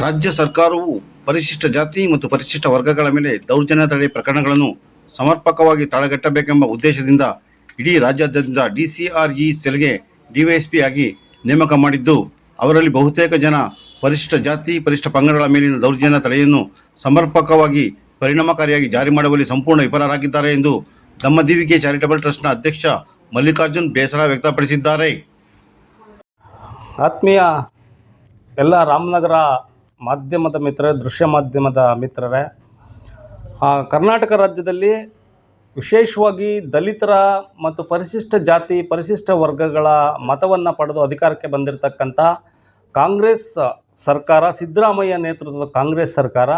ರಾಜ್ಯ ಸರ್ಕಾರವು ಪರಿಶಿಷ್ಟ ಜಾತಿ ಮತ್ತು ಪರಿಶಿಷ್ಟ ವರ್ಗಗಳ ಮೇಲೆ ದೌರ್ಜನ್ಯ ತಡೆ ಪ್ರಕರಣಗಳನ್ನು ಸಮರ್ಪಕವಾಗಿ ತಡೆಗಟ್ಟಬೇಕೆಂಬ ಉದ್ದೇಶದಿಂದ ಇಡೀ ರಾಜ್ಯಾದ್ಯಂತ ಡಿಸಿಆರ್ಇ ಸೆಲ್ಗೆ ಡಿವೈಎಸ್ಪಿ ಆಗಿ ನೇಮಕ ಮಾಡಿದ್ದು, ಅವರಲ್ಲಿ ಬಹುತೇಕ ಜನ ಪರಿಶಿಷ್ಟ ಜಾತಿ, ಪರಿಶಿಷ್ಟ ಪಂಗಡಗಳ ಮೇಲಿನ ದೌರ್ಜನ್ಯ ತಡೆಯನ್ನು ಸಮರ್ಪಕವಾಗಿ ಪರಿಣಾಮಕಾರಿಯಾಗಿ ಜಾರಿ ಮಾಡುವಲ್ಲಿ ಸಂಪೂರ್ಣ ವಿಫಲರಾಗಿದ್ದಾರೆ ಎಂದು ದಮ್ಮದೀವಿಕೆ ಚಾರಿಟಬಲ್ ಟ್ರಸ್ಟ್ನ ಅಧ್ಯಕ್ಷ ಮಲ್ಲಿಕಾರ್ಜುನ್ ಬೇಸರ ವ್ಯಕ್ತಪಡಿಸಿದ್ದಾರೆ. ಆತ್ಮೀಯ ಎಲ್ಲ ರಾಮನಗರ ಮಾಧ್ಯಮದ ಮಿತ್ರರೇ, ದೃಶ್ಯ ಮಾಧ್ಯಮದ ಮಿತ್ರರೇ, ಕರ್ನಾಟಕ ರಾಜ್ಯದಲ್ಲಿ ವಿಶೇಷವಾಗಿ ದಲಿತರ ಮತ್ತು ಪರಿಶಿಷ್ಟ ಜಾತಿ, ಪರಿಶಿಷ್ಟ ವರ್ಗಗಳ ಮತವನ್ನು ಪಡೆದು ಅಧಿಕಾರಕ್ಕೆ ಬಂದಿರತಕ್ಕಂಥ ಕಾಂಗ್ರೆಸ್ ಸರ್ಕಾರ, ಸಿದ್ದರಾಮಯ್ಯ ನೇತೃತ್ವದ ಕಾಂಗ್ರೆಸ್ ಸರ್ಕಾರ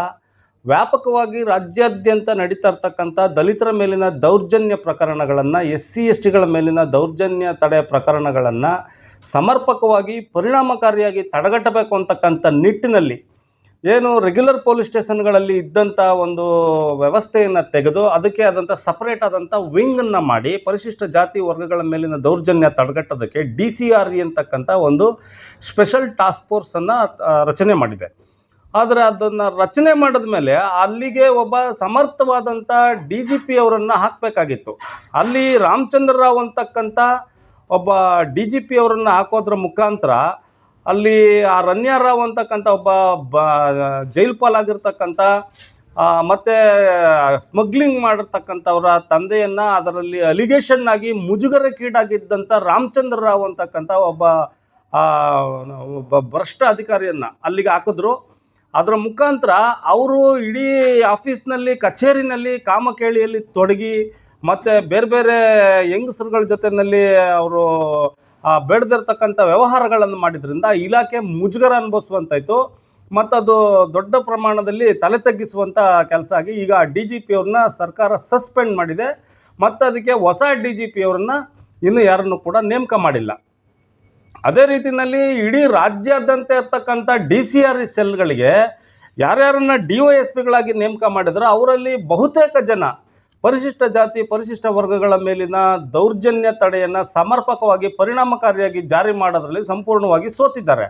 ವ್ಯಾಪಕವಾಗಿ ರಾಜ್ಯಾದ್ಯಂತ ನಡೀತಾ ಇರ್ತಕ್ಕಂಥ ದಲಿತರ ಮೇಲಿನ ದೌರ್ಜನ್ಯ ಪ್ರಕರಣಗಳನ್ನು, SC/STಗಳ ಮೇಲಿನ ದೌರ್ಜನ್ಯ ತಡೆ ಪ್ರಕರಣಗಳನ್ನು ಸಮರ್ಪಕವಾಗಿ ಪರಿಣಾಮಕಾರಿಯಾಗಿ ತಡೆಗಟ್ಟಬೇಕು ಅಂತಕ್ಕಂಥ ನಿಟ್ಟಿನಲ್ಲಿ ಏನು ರೆಗ್ಯುಲರ್ ಪೊಲೀಸ್ ಸ್ಟೇಷನ್ಗಳಲ್ಲಿ ಇದ್ದಂಥ ಒಂದು ವ್ಯವಸ್ಥೆಯನ್ನು ತೆಗೆದು ಅದಕ್ಕೆ ಆದಂಥ ಸಪ್ರೇಟ್ ಆದಂಥ ವಿಂಗನ್ನು ಮಾಡಿ ಪರಿಶಿಷ್ಟ ಜಾತಿ ವರ್ಗಗಳ ಮೇಲಿನ ದೌರ್ಜನ್ಯ ತಡೆಗಟ್ಟೋದಕ್ಕೆ DCRE ಅಂತಕ್ಕಂಥ ಒಂದು ಸ್ಪೆಷಲ್ ಟಾಸ್ಕ್ ಫೋರ್ಸನ್ನು ರಚನೆ ಮಾಡಿದೆ. ಆದರೆ ಅದನ್ನು ರಚನೆ ಮಾಡಿದ ಮೇಲೆ ಅಲ್ಲಿಗೆ ಒಬ್ಬ ಸಮರ್ಥವಾದಂಥ DGP ಅವರನ್ನು ಹಾಕಬೇಕಾಗಿತ್ತು. ಅಲ್ಲಿ ರಾಮಚಂದ್ರ ರಾವ್ ಅಂತಕ್ಕಂಥ ಒಬ್ಬ DGP ಅವರನ್ನು ಹಾಕೋದ್ರ ಮುಖಾಂತರ ಅಲ್ಲಿ ಆ ರನ್ಯಾ ರಾವ್ ಅಂತಕ್ಕಂಥ ಒಬ್ಬ ಜೈಲು ಪಾಲಾಗಿರ್ತಕ್ಕಂಥ ಮತ್ತು ಸ್ಮಗ್ಲಿಂಗ್ ಮಾಡಿರ್ತಕ್ಕಂಥವರ ತಂದೆಯನ್ನು ಅದರಲ್ಲಿ ಅಲಿಗೇಷನ್ ಆಗಿ ಮುಜುಗರಕ್ಕೀಡಾಗಿದ್ದಂಥ ರಾಮಚಂದ್ರ ರಾವ್ ಅಂತಕ್ಕಂಥ ಒಬ್ಬ ಭ್ರಷ್ಟ ಅಧಿಕಾರಿಯನ್ನು ಅಲ್ಲಿಗೆ ಹಾಕಿದ್ರು. ಅದರ ಮುಖಾಂತರ ಅವರು ಇಡೀ ಆಫೀಸ್ನಲ್ಲಿ, ಕಚೇರಿನಲ್ಲಿ ಕಾಮಕೇಳಿಯಲ್ಲಿ ತೊಡಗಿ ಮತ್ತು ಬೇರೆ ಬೇರೆ ಹೆಂಗಸರುಗಳ ಜೊತೆಯಲ್ಲಿ ಅವರು ಬೇಡದಿರ್ತಕ್ಕಂಥ ವ್ಯವಹಾರಗಳನ್ನು ಮಾಡಿದ್ರಿಂದ ಇಲಾಖೆ ಮುಜುಗರ ಅನುಭವಿಸುವಂತಾಯಿತು ಮತ್ತು ಅದು ದೊಡ್ಡ ಪ್ರಮಾಣದಲ್ಲಿ ತಲೆ ತಗ್ಗಿಸುವಂಥ ಕೆಲಸ ಆಗಿ ಈಗ DGP ಅವ್ರನ್ನ ಸರ್ಕಾರ ಸಸ್ಪೆಂಡ್ ಮಾಡಿದೆ ಮತ್ತು ಅದಕ್ಕೆ ಹೊಸ DGP ಅವರನ್ನ ಇನ್ನೂ ಯಾರನ್ನು ಕೂಡ ನೇಮಕ ಮಾಡಿಲ್ಲ. ಅದೇ ರೀತಿಯಲ್ಲಿ ಇಡೀ ರಾಜ್ಯಾದ್ಯಂತ ಇರ್ತಕ್ಕಂಥ DCRE ಸೆಲ್ಗಳಿಗೆ ಯಾರ್ಯಾರನ್ನ DYSPಗಳಾಗಿ ನೇಮಕ ಮಾಡಿದ್ರೆ ಅವರಲ್ಲಿ ಬಹುತೇಕ ಜನ ಪರಿಶಿಷ್ಟ ಜಾತಿ, ಪರಿಶಿಷ್ಟ ವರ್ಗಗಳ ಮೇಲಿನ ದೌರ್ಜನ್ಯ ತಡೆಯನ್ನು ಸಮರ್ಪಕವಾಗಿ ಪರಿಣಾಮಕಾರಿಯಾಗಿ ಜಾರಿ ಮಾಡೋದ್ರಲ್ಲಿ ಸಂಪೂರ್ಣವಾಗಿ ಸೋತಿದ್ದಾರೆ.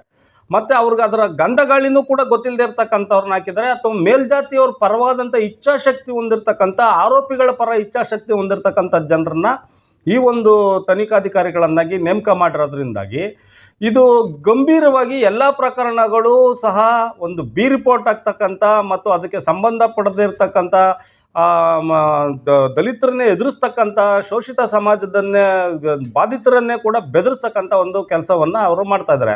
ಮತ್ತು ಅವ್ರಿಗೆ ಅದರ ಗಂಧಗಾಳಿನೂ ಕೂಡ ಗೊತ್ತಿಲ್ಲದೆ ಇರ್ತಕ್ಕಂಥವ್ರನ್ನ ಹಾಕಿದ್ದಾರೆ. ಅಥವಾ ಮೇಲ್ಜಾತಿಯವ್ರ ಪರವಾದಂಥ ಇಚ್ಛಾಶಕ್ತಿ ಹೊಂದಿರತಕ್ಕಂಥ, ಆರೋಪಿಗಳ ಪರ ಇಚ್ಛಾಶಕ್ತಿ ಹೊಂದಿರತಕ್ಕಂಥ ಜನರನ್ನು ಈ ಒಂದು ತನಿಖಾಧಿಕಾರಿಗಳನ್ನಾಗಿ ನೇಮಕ ಮಾಡಿರೋದ್ರಿಂದಾಗಿ ಇದು ಗಂಭೀರವಾಗಿ ಎಲ್ಲ ಪ್ರಕರಣಗಳು ಸಹ ಒಂದು ಬಿ ರಿಪೋರ್ಟ್ ಆಗ್ತಕ್ಕಂಥ ಮತ್ತು ಅದಕ್ಕೆ ಸಂಬಂಧಪಡದಿರ್ತಕ್ಕಂಥ ದಲಿತರನ್ನೇ ಎದುರಿಸ್ತಕ್ಕಂಥ, ಶೋಷಿತ ಸಮಾಜದನ್ನೇ ಬಾಧಿತರನ್ನೇ ಕೂಡ ಬೆದರಿಸ್ತಕ್ಕಂಥ ಒಂದು ಕೆಲಸವನ್ನು ಅವರು ಮಾಡ್ತಾಯಿದ್ದಾರೆ.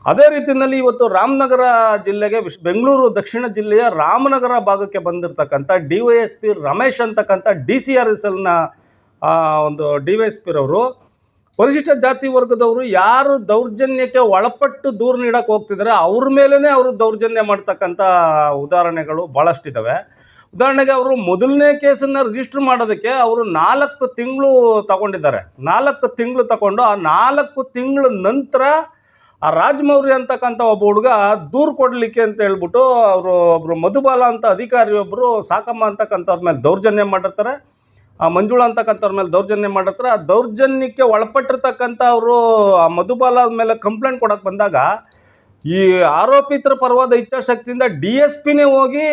ಅದೇ ರೀತಿಯಲ್ಲಿ ಇವತ್ತು ರಾಮನಗರ ಜಿಲ್ಲೆಗೆ, ಬೆಂಗಳೂರು ದಕ್ಷಿಣ ಜಿಲ್ಲೆಯ ರಾಮನಗರ ಭಾಗಕ್ಕೆ ಬಂದಿರತಕ್ಕಂಥ DYSP ರಮೇಶ್ ಅಂತಕ್ಕಂಥ DCRE ಸೆಲ್ನ ಒಂದು DYSP ರವರು ಪರಿಶಿಷ್ಟ ಜಾತಿ ವರ್ಗದವರು ಯಾರು ದೌರ್ಜನ್ಯಕ್ಕೆ ಒಳಪಟ್ಟು ದೂರು ನೀಡಕ್ಕೆ ಹೋಗ್ತಿದ್ದಾರೆ ಅವ್ರ ಮೇಲೇ ಅವರು ದೌರ್ಜನ್ಯ ಮಾಡ್ತಕ್ಕಂಥ ಉದಾಹರಣೆಗಳು ಭಾಳಷ್ಟಿದ್ದಾವೆ. ಉದಾಹರಣೆಗೆ ಅವರು ಮೊದಲನೇ ಕೇಸನ್ನು ರಿಜಿಸ್ಟರ್ ಮಾಡೋದಕ್ಕೆ ಅವರು 4 ತಿಂಗಳು ತಗೊಂಡಿದ್ದಾರೆ. 4 ತಿಂಗಳು ತಗೊಂಡು ಆ 4 ತಿಂಗಳ ನಂತರ ಆ ರಾಜಮೌರ್ಯ ಅಂತಕ್ಕಂಥ ಒಬ್ಬ ಹುಡುಗ ದೂರು ಕೊಡಲಿಕ್ಕೆ ಅಂತ ಹೇಳ್ಬಿಟ್ಟು ಒಬ್ಬರು ಮಧುಬಾಲ ಅಂತ ಅಧಿಕಾರಿ ಒಬ್ಬರು ಸಾಕಮ್ಮ ಅಂತಕ್ಕಂಥವ್ರ ಮೇಲೆ ದೌರ್ಜನ್ಯ ಮಾಡಿರ್ತಾರೆ, ಆ ಮಂಜುಳಾ ಅಂತಕ್ಕಂಥವ್ರ ಮೇಲೆ ದೌರ್ಜನ್ಯ ಮಾಡಿರ್ತಾರೆ. ಆ ದೌರ್ಜನ್ಯಕ್ಕೆ ಒಳಪಟ್ಟಿರ್ತಕ್ಕಂಥ ಅವರು ಆ ಮಧುಬಾಲ ಮೇಲೆ ಕಂಪ್ಲೇಂಟ್ ಕೊಡೋಕ್ಕೆ ಬಂದಾಗ ಈ ಆರೋಪಿತರ ಪರವಾದ ಇಚ್ಛಾಶಕ್ತಿಯಿಂದ DSPನೇ ಹೋಗಿ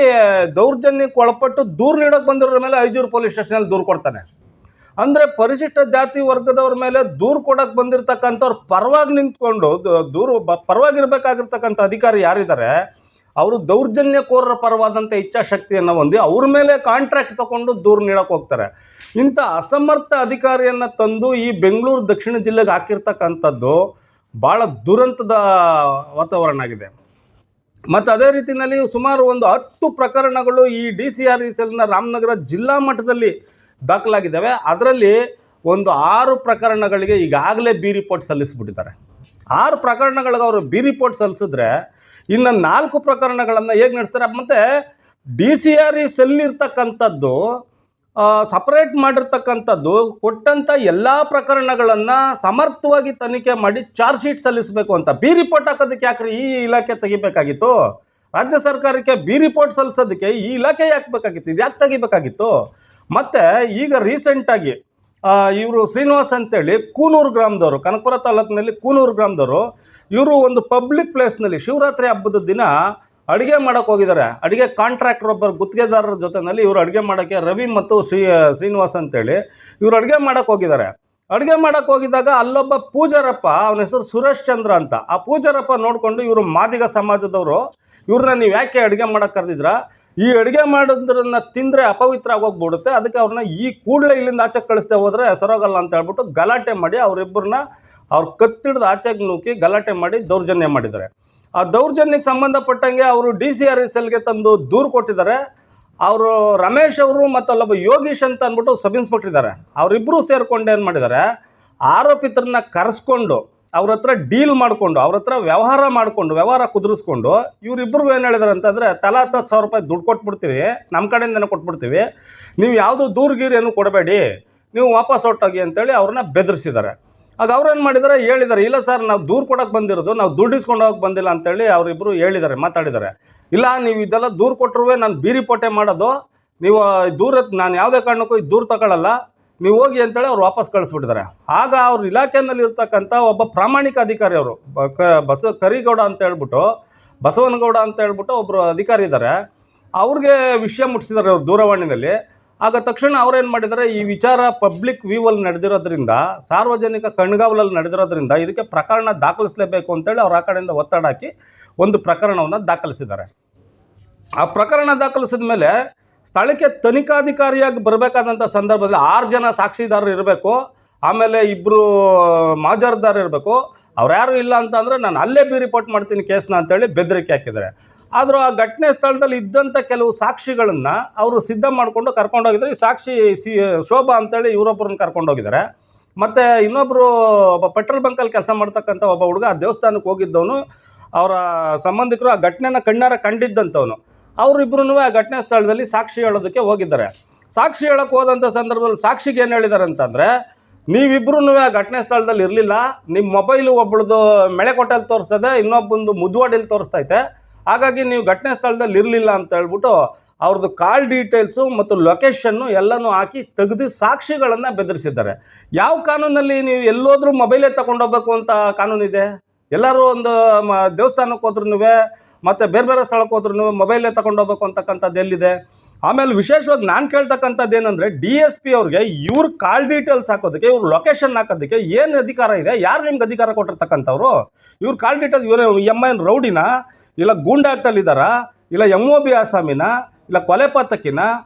ದೌರ್ಜನ್ಯಕ್ಕೆ ಒಳಪಟ್ಟು ದೂರು ನೀಡೋಕ್ಕೆ ಬಂದಿರೋರ ಮೇಲೆ ಐಜೂರು ಪೊಲೀಸ್ ಸ್ಟೇಷನಲ್ಲಿ ದೂರು ಕೊಡ್ತಾನೆ. ಅಂದರೆ ಪರಿಶಿಷ್ಟ ಜಾತಿ ವರ್ಗದವ್ರ ಮೇಲೆ ದೂರು ಕೊಡೋಕ್ಕೆ ಬಂದಿರತಕ್ಕಂಥವ್ರು ಪರವಾಗಿ ನಿಂತ್ಕೊಂಡು ಪರವಾಗಿರ್ಬೇಕಾಗಿರ್ತಕ್ಕಂಥ ಅಧಿಕಾರಿ ಯಾರಿದ್ದಾರೆ ಅವರು ದೌರ್ಜನ್ಯಕೋರರ ಪರವಾದಂಥ ಇಚ್ಛಾಶಕ್ತಿಯನ್ನು ಹೊಂದಿ ಅವ್ರ ಮೇಲೆ ಕಾಂಟ್ರಾಕ್ಟ್ ತಗೊಂಡು ದೂರು ನೀಡೋಕ್ಕೆ ಹೋಗ್ತಾರೆ. ಇಂಥ ಅಸಮರ್ಥ ಅಧಿಕಾರಿಯನ್ನು ತಂದು ಈ ಬೆಂಗಳೂರು ದಕ್ಷಿಣ ಜಿಲ್ಲೆಗೆ ಹಾಕಿರ್ತಕ್ಕಂಥದ್ದು ಭಾಳ ದುರಂತದ ವಾತಾವರಣ ಆಗಿದೆ. ಮತ್ತು ಅದೇ ರೀತಿಯಲ್ಲಿ ಸುಮಾರು ಒಂದು 10 ಪ್ರಕರಣಗಳು ಈ DCRE ಸೆಲ್ನ ರಾಮನಗರ ಜಿಲ್ಲಾ ಮಟ್ಟದಲ್ಲಿ ದಾಖಲಾಗಿದ್ದಾವೆ. ಅದರಲ್ಲಿ ಒಂದು 6 ಪ್ರಕರಣಗಳಿಗೆ ಈಗಾಗಲೇ ಬಿ ರಿಪೋರ್ಟ್ ಸಲ್ಲಿಸಿಬಿಟ್ಟಿದ್ದಾರೆ. 6 ಪ್ರಕರಣಗಳಿಗೆ ಅವರು ಬಿ ರಿಪೋರ್ಟ್ ಸಲ್ಲಿಸಿದ್ರೆ ಇನ್ನು 4 ಪ್ರಕರಣಗಳನ್ನು ಹೇಗೆ ನಡೆಸ್ತಾರೆ? ಮತ್ತು DCRE ಸೆಲ್ ಇರ್ತಕ್ಕಂಥದ್ದು ಸಪ್ರೇಟ್ ಮಾಡಿರ್ತಕ್ಕಂಥದ್ದು ಕೊಟ್ಟಂಥ ಎಲ್ಲ ಪ್ರಕರಣಗಳನ್ನು ಸಮರ್ಥವಾಗಿ ತನಿಖೆ ಮಾಡಿ ಚಾರ್ಜ್ ಶೀಟ್ ಸಲ್ಲಿಸಬೇಕು ಅಂತ. ಬಿ ರಿಪೋರ್ಟ್ ಹಾಕೋದಕ್ಕೆ ಯಾಕ್ರಿ ಈ ಇಲಾಖೆ ತೆಗಿಬೇಕಾಗಿತ್ತು? ರಾಜ್ಯ ಸರ್ಕಾರಕ್ಕೆ ಬಿ ರಿಪೋರ್ಟ್ ಸಲ್ಲಿಸೋದಕ್ಕೆ ಈ ಇಲಾಖೆ ಯಾಕೆ ಬೇಕಾಗಿತ್ತು? ಇದು ಯಾಕೆ ತೆಗಿಬೇಕಾಗಿತ್ತು? ಮತ್ತು ಈಗ ರೀಸೆಂಟಾಗಿ ಇವರು ಶ್ರೀನಿವಾಸ್ ಅಂತೇಳಿ ಕೂನೂರು ಗ್ರಾಮದವರು, ಕನಕಪುರ ತಾಲೂಕಿನಲ್ಲಿ ಕೂನೂರು ಗ್ರಾಮದವರು. ಇವರು ಒಂದು ಪಬ್ಲಿಕ್ ಪ್ಲೇಸ್ನಲ್ಲಿ ಶಿವರಾತ್ರಿ ಹಬ್ಬದ ದಿನ ಅಡುಗೆ ಮಾಡೋಕ್ಕೆ ಹೋಗಿದ್ದಾರೆ. ಅಡುಗೆ ಕಾಂಟ್ರಾಕ್ಟರ್ ಒಬ್ಬರು ಗುತ್ತಿಗೆದಾರರ ಜೊತೆಯಲ್ಲಿ ಇವರು ಅಡುಗೆ ಮಾಡೋಕ್ಕೆ ರವಿ ಮತ್ತು ಶ್ರೀನಿವಾಸ್ ಅಂತೇಳಿ ಇವರು ಅಡುಗೆ ಮಾಡೋಕ್ಕೆ ಹೋಗಿದ್ದಾರೆ. ಅಡುಗೆ ಮಾಡೋಕ್ಕೆ ಹೋಗಿದ್ದಾಗ ಅಲ್ಲೊಬ್ಬ ಪೂಜಾರಪ್ಪ, ಅವನ ಹೆಸರು ಸುರೇಶ್ ಚಂದ್ರ ಅಂತ. ಆ ಪೂಜಾರಪ್ಪ ನೋಡಿಕೊಂಡು ಇವರು ಮಾದಿಗ ಸಮಾಜದವರು, ಇವ್ರನ್ನ ನೀವು ಯಾಕೆ ಅಡುಗೆ ಮಾಡೋಕ್ಕೆ ಕರೆದಿದ್ರ, ಈ ಅಡುಗೆ ಮಾಡೋದ್ರನ್ನ ತಿಂದರೆ ಅಪವಿತ್ರ ಆಗೋಗ್ಬಿಡುತ್ತೆ, ಅದಕ್ಕೆ ಅವ್ರನ್ನ ಈ ಕೂಡಲೇ ಇಲ್ಲಿಂದ ಆಚೆಗೆ ಕಳಿಸ್ದೆ ಹೋದರೆ ಸರೋಗಲ್ಲ ಅಂತ ಹೇಳ್ಬಿಟ್ಟು ಗಲಾಟೆ ಮಾಡಿ ಅವರಿಬ್ಬರನ್ನ ಅವ್ರು ಕತ್ತಿಡ್ದು ಆಚೆಗೆ ನೂಕಿ ಗಲಾಟೆ ಮಾಡಿ ದೌರ್ಜನ್ಯ ಮಾಡಿದ್ದಾರೆ. ಆ ದೌರ್ಜನ್ಯಕ್ಕೆ ಸಂಬಂಧಪಟ್ಟಂಗೆ ಅವರು DCRSLಗೆ ತಂದು ದೂರು ಕೊಟ್ಟಿದ್ದಾರೆ. ಅವರು ರಮೇಶ್ ಅವರು ಮತ್ತು ಅಲ್ಲೊಬ್ಬ ಯೋಗೀಶ್ ಅಂತ ಅಂದ್ಬಿಟ್ಟು ಸಬ್ ಇನ್ಸ್ಪೆಕ್ಟರ್ ಇದ್ದಾರೆ. ಅವರಿಬ್ಬರು ಸೇರಿಕೊಂಡು ಏನು ಮಾಡಿದ್ದಾರೆ, ಆರೋಪಿತರನ್ನ ಕರೆಸ್ಕೊಂಡು ಅವ್ರ ಹತ್ರ ಡೀಲ್ ಮಾಡಿಕೊಂಡು ಅವ್ರ ಹತ್ರ ವ್ಯವಹಾರ ಕುದುರಿಸ್ಕೊಂಡು ಇವರಿಬ್ಬರಿಗೂ ಏನು ಹೇಳಿದಾರೆ ಅಂತಂದರೆ, ತಲಾ 10,000 ರೂಪಾಯಿ ದುಡ್ಡು ಕೊಟ್ಬಿಡ್ತೀವಿ, ನಮ್ಮ ಕಡೆಯಿಂದನೇ ಕೊಟ್ಬಿಡ್ತೀವಿ, ನೀವು ಯಾವುದೂ ದೂರುಗೀರೇನು ಕೊಡಬೇಡಿ, ನೀವು ವಾಪಸ್ ಹೊರಟೋಗಿ ಅಂತೇಳಿ ಅವ್ರನ್ನ ಬೆದರಿಸಿದ್ದಾರೆ. ಆಗ ಅವ್ರೇನು ಮಾಡಿದ್ದಾರೆ, ಹೇಳಿದ್ದಾರೆ, ಇಲ್ಲ ಸರ್ ನಾವು ದೂರು ಕೊಡೋಕೆ ಬಂದಿರೋದು, ನಾವು ದುಡ್ಡು ಇಸ್ಕೊಂಡು ಹೋಗಕ್ಕೆ ಬಂದಿಲ್ಲ ಅಂತೇಳಿ ಅವರಿಬ್ಬರು ಹೇಳಿದ್ದಾರೆ, ಮಾತಾಡಿದ್ದಾರೆ. ಇಲ್ಲ ನೀವು ಇದೆಲ್ಲ ದೂರು ಕೊಟ್ಟರು ನಾನು ಬೀರಿಪೋಟೆ ಮಾಡೋದು, ನೀವು ನಾನು ಯಾವುದೇ ಕಾರಣಕ್ಕೂ ಈ ದೂರು ತಗೊಳ್ಳಲ್ಲ, ನೀವು ಹೋಗಿ ಅಂತೇಳಿ ಅವ್ರು ವಾಪಸ್ ಕಳಿಸ್ಬಿಟ್ಟಿದ್ದಾರೆ. ಆಗ ಅವ್ರ ಇಲಾಖೆಯಲ್ಲಿ ಇರ್ತಕ್ಕಂಥ ಒಬ್ಬ ಪ್ರಾಮಾಣಿಕ ಅಧಿಕಾರಿ, ಅವರು ಕರಿಗೌಡ ಅಂತ ಹೇಳ್ಬಿಟ್ಟು, ಬಸವನಗೌಡ ಅಂತ ಹೇಳ್ಬಿಟ್ಟು ಒಬ್ಬರು ಅಧಿಕಾರಿ ಇದ್ದಾರೆ, ಅವ್ರಿಗೆ ವಿಷಯ ಮುಟ್ಟಿಸಿದ್ದಾರೆ ಅವ್ರು ದೂರವಾಣಿನಲ್ಲಿ. ಆಗ ತಕ್ಷಣ ಅವ್ರೇನು ಮಾಡಿದ್ದಾರೆ, ಈ ವಿಚಾರ ಪಬ್ಲಿಕ್ ವ್ಯೂವಲ್ಲಿ ನಡೆದಿರೋದ್ರಿಂದ, ಸಾರ್ವಜನಿಕ ಕಣ್ಗಾವಲಲ್ಲಿ ನಡೆದಿರೋದ್ರಿಂದ ಇದಕ್ಕೆ ಪ್ರಕರಣ ದಾಖಲಿಸಲೇಬೇಕು ಅಂತೇಳಿ ಅವ್ರು ಆ ಕಡೆಯಿಂದ ಒತ್ತಡ ಹಾಕಿ ಒಂದು ಪ್ರಕರಣವನ್ನು ದಾಖಲಿಸಿದ್ದಾರೆ. ಆ ಪ್ರಕರಣ ದಾಖಲಿಸಿದ ಮೇಲೆ ಸ್ಥಳಕ್ಕೆ ತನಿಖಾಧಿಕಾರಿಯಾಗಿ ಬರಬೇಕಾದಂಥ ಸಂದರ್ಭದಲ್ಲಿ 6 ಜನ ಸಾಕ್ಷಿದಾರರು ಇರಬೇಕು, ಆಮೇಲೆ 2 ಮಾಜಾರ್ದಾರ್ ಇರಬೇಕು. ಅವ್ರು ಯಾರು ಇಲ್ಲ ಅಂತಂದರೆ ನಾನು ಅಲ್ಲೇ ರಿಪೋರ್ಟ್ ಮಾಡ್ತೀನಿ ಕೇಸ್ನ ಅಂತೇಳಿ ಬೆದರಿಕೆ ಹಾಕಿದ್ದಾರೆ. ಆದರೂ ಆ ಘಟನೆ ಸ್ಥಳದಲ್ಲಿ ಇದ್ದಂಥ ಕೆಲವು ಸಾಕ್ಷಿಗಳನ್ನು ಅವರು ಸಿದ್ಧ ಮಾಡಿಕೊಂಡು ಕರ್ಕೊಂಡೋಗಿದ್ದಾರೆ. ಈ ಸಾಕ್ಷಿ ಶೋಭಾ ಅಂತೇಳಿ ಇವರೊಬ್ಬರನ್ನ ಕರ್ಕೊಂಡೋಗಿದ್ದಾರೆ. ಮತ್ತು ಇನ್ನೊಬ್ಬರು ಒಬ್ಬ ಪೆಟ್ರೋಲ್ ಬಂಕಲ್ಲಿ ಕೆಲಸ ಮಾಡ್ತಕ್ಕಂಥ ಒಬ್ಬ ಹುಡುಗ ಆ ದೇವಸ್ಥಾನಕ್ಕೆ ಹೋಗಿದ್ದವನು, ಅವರ ಸಂಬಂಧಿಕರು ಆ ಘಟನೆನ ಕಣ್ಣಾರ ಕಂಡಿದ್ದಂಥವನು. ಅವರಿಬ್ಬರೂ ಆ ಘಟನೆ ಸ್ಥಳದಲ್ಲಿ ಸಾಕ್ಷಿ ಹೇಳೋದಕ್ಕೆ ಹೋಗಿದ್ದಾರೆ. ಸಾಕ್ಷಿ ಹೇಳೋಕ್ಕೆ ಹೋದಂಥ ಸಂದರ್ಭದಲ್ಲಿ ಸಾಕ್ಷಿಗೆ ಏನು ಹೇಳಿದ್ದಾರೆ ಅಂತಂದರೆ, ನೀವಿಬ್ಬರೂ ಆ ಘಟನೆ ಸ್ಥಳದಲ್ಲಿ ಇರಲಿಲ್ಲ, ನಿಮ್ಮ ಮೊಬೈಲು ಒಬ್ಬಳದು ಮೆಳೆಕೊಟ್ಟಲ್ಲಿ ತೋರಿಸ್ತದೆ, ಇನ್ನೊಬ್ಬಂದು ಮುದ್ವಾಡಿಯಲ್ಲಿ ತೋರಿಸ್ತೈತೆ, ಹಾಗಾಗಿ ನೀವು ಘಟನೆ ಸ್ಥಳದಲ್ಲಿ ಇರಲಿಲ್ಲ ಅಂತ ಹೇಳ್ಬಿಟ್ಟು ಅವ್ರದ್ದು ಕಾಲ್ ಡೀಟೇಲ್ಸು ಮತ್ತು ಲೊಕೇಶನ್ನು ಎಲ್ಲನೂ ಹಾಕಿ ತೆಗೆದು ಸಾಕ್ಷಿಗಳನ್ನು ಬೆದರಿಸಿದ್ದಾರೆ. ಯಾವ ಕಾನೂನಲ್ಲಿ ನೀವು ಎಲ್ಲೋದ್ರೂ ಮೊಬೈಲೇ ತಗೊಂಡೋಗ್ಬೇಕು ಅಂತ ಕಾನೂನಿದೆ? ಎಲ್ಲರೂ ಒಂದು ದೇವಸ್ಥಾನಕ್ಕೆ ಹೋದ್ರೂ ಮತ್ತು ಬೇರೆ ಬೇರೆ ಸ್ಥಳಕ್ಕೆ ಹೋದ್ರೂ ಮೊಬೈಲೇ ತಗೊಂಡೋಗ್ಬೇಕು ಅಂತಕ್ಕಂಥದ್ದು ಎಲ್ಲಿದೆ? ಆಮೇಲೆ ವಿಶೇಷವಾಗಿ ನಾನು ಕೇಳ್ತಕ್ಕಂಥದ್ದು ಏನಂದರೆ, DSP ಅವ್ರಿಗೆ ಇವ್ರ ಕಾಲ್ ಡೀಟೇಲ್ಸ್ ಹಾಕೋದಕ್ಕೆ, ಇವ್ರ ಲೊಕೇಶನ್ ಹಾಕೋದಕ್ಕೆ ಏನು ಅಧಿಕಾರ ಇದೆ? ಯಾರು ನಿಮ್ಗೆ ಅಧಿಕಾರ ಕೊಟ್ಟಿರ್ತಕ್ಕಂಥವ್ರು? ಇವ್ರ ಕಾಲ್ ಡೀಟೇಲ್ಸ್ ಇವರು MN ರೌಡಿನ, ಇಲ್ಲ ಗೂಂಡಾಕ್ಟಲ್ಲಿದ್ದಾರಾ, ಇಲ್ಲ MOB ಆಸಾಮಿನ, ಇಲ್ಲ ಕೊಲೆ ಪಾತಕಿನ,